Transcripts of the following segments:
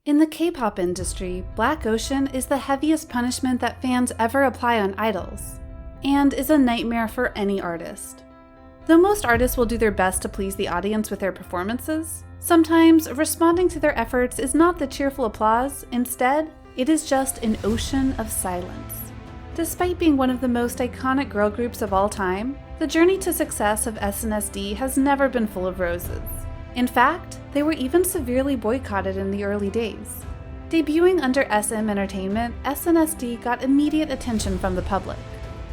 In the K-pop industry, Black Ocean is the heaviest punishment that fans ever apply on idols, and is a nightmare for any artist. Though most artists will do their best to please the audience with their performances, sometimes responding to their efforts is not the cheerful applause. Instead, it is just an ocean of silence. Despite being one of the most iconic girl groups of all time, the journey to success of SNSD has never been full of roses. In fact, they were even severely boycotted in the early days. Debuting under SM Entertainment, SNSD got immediate attention from the public.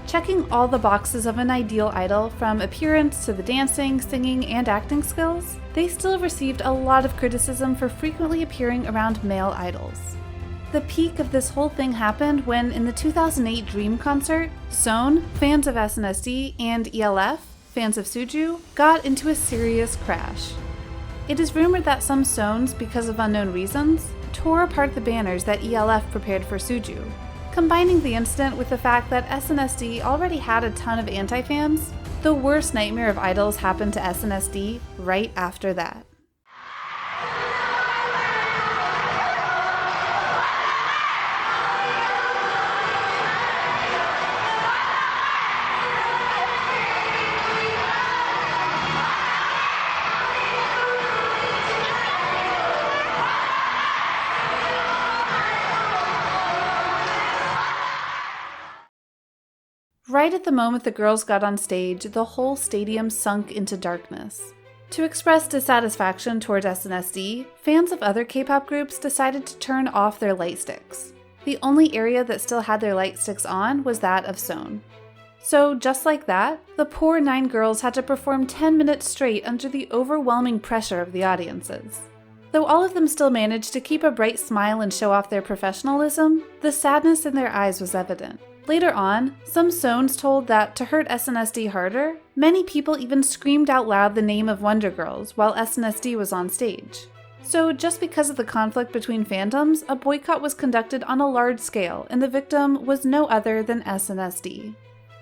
Checking all the boxes of an ideal idol, from appearance to the dancing, singing, and acting skills, they still received a lot of criticism for frequently appearing around male idols. The peak of this whole thing happened when, in the 2008 Dream concert, Sehun, fans of SNSD, and ELF, fans of Suju, got into a serious crash. It is rumored that some Sehns, because of unknown reasons, tore apart the banners that ELF prepared for Suju. Combining the incident with the fact that SNSD already had a ton of anti-fans, the worst nightmare of idols happened to SNSD right after that. Right at the moment the girls got on stage, the whole stadium sunk into darkness. To express dissatisfaction towards SNSD, fans of other K-pop groups decided to turn off their light sticks. The only area that still had their light sticks on was that of Sehun. So just like that, the poor 9 girls had to perform 10 minutes straight under the overwhelming pressure of the audiences. Though all of them still managed to keep a bright smile and show off their professionalism, the sadness in their eyes was evident. Later on, some Sehns told that to hurt SNSD harder, many people even screamed out loud the name of Wonder Girls while SNSD was on stage. So just because of the conflict between fandoms, a boycott was conducted on a large scale, and the victim was no other than SNSD.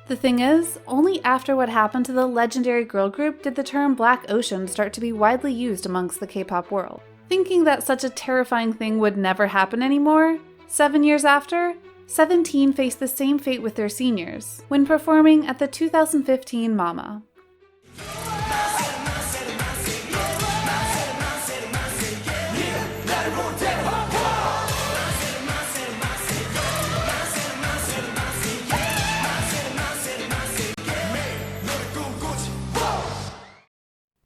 The thing is, only after what happened to the legendary girl group did the term Black Ocean start to be widely used amongst the K-pop world. Thinking that such a terrifying thing would never happen anymore, 7 years after, 17 faced the same fate with their seniors, when performing at the 2015 Mama.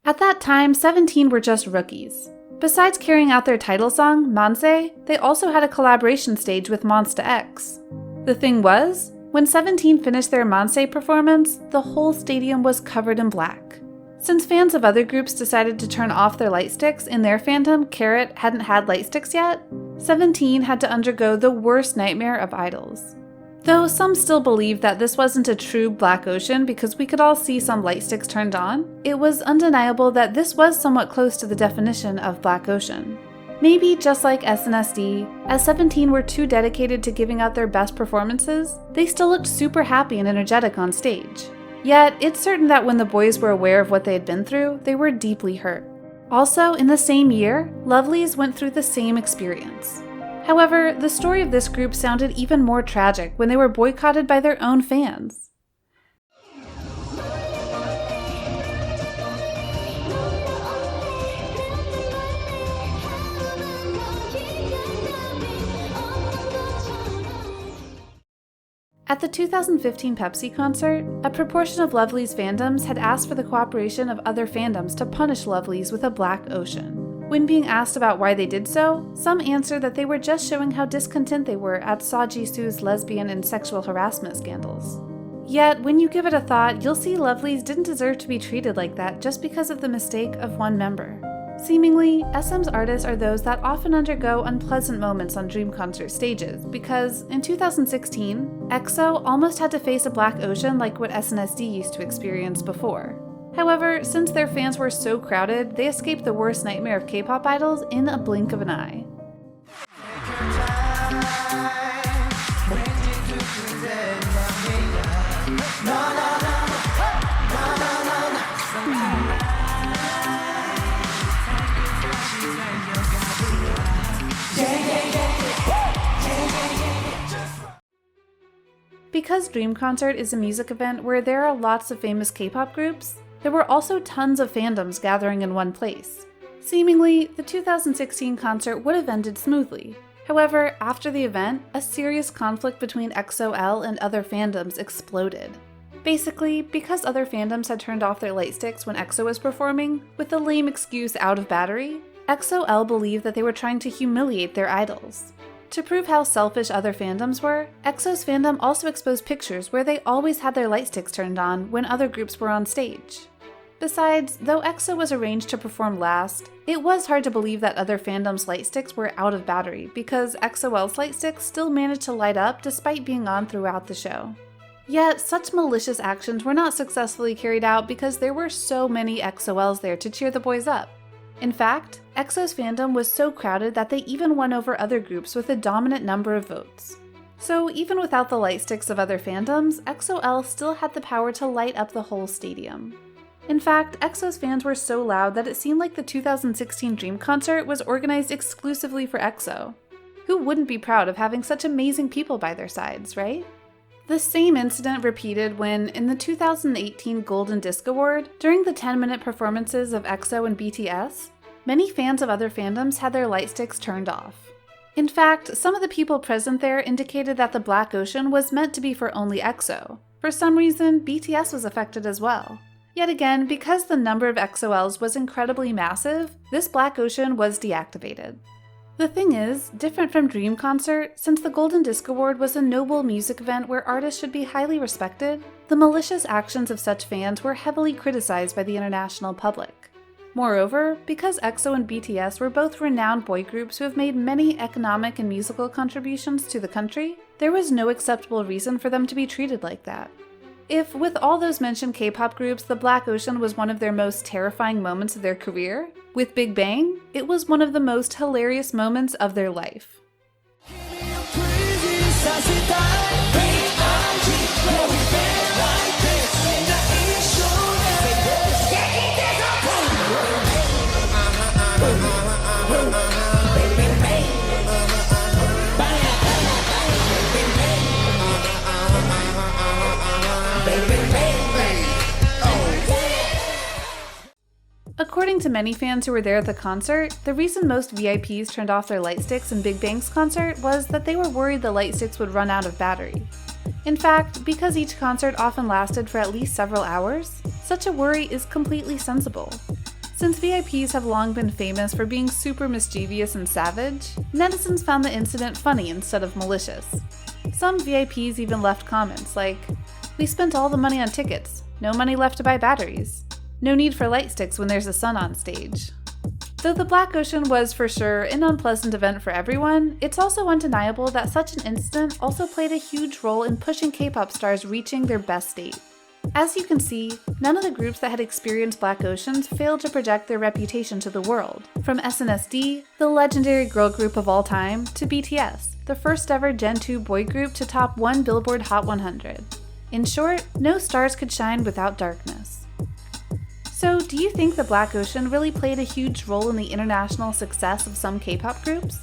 At that time, 17 were just rookies. Besides carrying out their title song, Manse, they also had a collaboration stage with Monsta X. The thing was, when 17 finished their Manse performance, the whole stadium was covered in black. Since fans of other groups decided to turn off their light sticks, in their fandom, Carrot hadn't had light sticks yet, 17 had to undergo the worst nightmare of idols. Though some still believed that this wasn't a true Black Ocean because we could all see some light sticks turned on, it was undeniable that this was somewhat close to the definition of Black Ocean. Maybe just like SNSD, as 17 were too dedicated to giving out their best performances, they still looked super happy and energetic on stage. Yet, it's certain that when the boys were aware of what they had been through, they were deeply hurt. Also, in the same year, lovelyz went through the same experience. However, the story of this group sounded even more tragic when they were boycotted by their own fans. At the 2015 Pepsi concert, a proportion of lovelyz fandoms had asked for the cooperation of other fandoms to punish lovelyz with a Black Ocean. When being asked about why they did so, some answered that they were just showing how discontent they were at Seo Ji-soo's lesbian and sexual harassment scandals. Yet, when you give it a thought, you'll see lovelyz didn't deserve to be treated like that just because of the mistake of one member. Seemingly, SM's artists are those that often undergo unpleasant moments on Dream concert stages because, in 2016, EXO almost had to face a Black Ocean like what SNSD used to experience before. However, since their fans were so crowded, they escaped the worst nightmare of K-pop idols in a blink of an eye. because Dream Concert is a music event where there are lots of famous K-pop groups, there were also tons of fandoms gathering in one place. Seemingly, the 2016 concert would have ended smoothly. However, after the event, a serious conflict between EXO-L and other fandoms exploded. Basically, because other fandoms had turned off their light sticks when EXO was performing, with the lame excuse out of battery, EXO-L believed that they were trying to humiliate their idols. To prove how selfish other fandoms were, EXO's fandom also exposed pictures where they always had their light sticks turned on when other groups were on stage. Besides, though EXO was arranged to perform last, it was hard to believe that other fandoms' light sticks were out of battery because EXO-L's light sticks still managed to light up despite being on throughout the show. Yet, such malicious actions were not successfully carried out because there were so many EXO-Ls there to cheer the boys up. In fact, EXO's fandom was so crowded that they even won over other groups with a dominant number of votes. So even without the light sticks of other fandoms, EXO-L still had the power to light up the whole stadium. In fact, EXO's fans were so loud that it seemed like the 2016 Dream Concert was organized exclusively for EXO. Who wouldn't be proud of having such amazing people by their sides, right? The same incident repeated when, in the 2018 Golden Disc Award, during the 10-minute performances of EXO and BTS, many fans of other fandoms had their light sticks turned off. In fact, some of the people present there indicated that the Black Ocean was meant to be for only EXO. For some reason, BTS was affected as well. Yet again, because the number of EXO-Ls was incredibly massive, this Black Ocean was deactivated. The thing is, different from Dream Concert, since the Golden Disc Award was a noble music event where artists should be highly respected, the malicious actions of such fans were heavily criticized by the international public. Moreover, because EXO and BTS were both renowned boy groups who have made many economic and musical contributions to the country, there was no acceptable reason for them to be treated like that. If, with all those mentioned K-pop groups, the Black Ocean was one of their most terrifying moments of their career, with Big Bang, it was one of the most hilarious moments of their life. According to many fans who were there at the concert, the reason most VIPs turned off their light sticks in Big Bang's concert was that they were worried the light sticks would run out of battery. In fact, because each concert often lasted for at least several hours, such a worry is completely sensible. Since VIPs have long been famous for being super mischievous and savage, netizens found the incident funny instead of malicious. Some VIPs even left comments like, "We spent all the money on tickets, no money left to buy batteries. No need for light sticks when there's a sun on stage." Though the Black Ocean was for sure an unpleasant event for everyone, it's also undeniable that such an incident also played a huge role in pushing K-pop stars reaching their best state. As you can see, none of the groups that had experienced Black Oceans failed to project their reputation to the world, from SNSD, the legendary girl group of all time, to BTS, the first ever Gen 2 boy group to top 1 Billboard Hot 100. In short, no stars could shine without darkness. So, do you think the Black Ocean really played a huge role in the international success of some K-pop groups?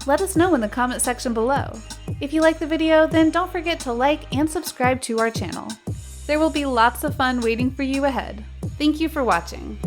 Let us know in the comment section below. If you like the video, then don't forget to like and subscribe to our channel. There will be lots of fun waiting for you ahead. Thank you for watching.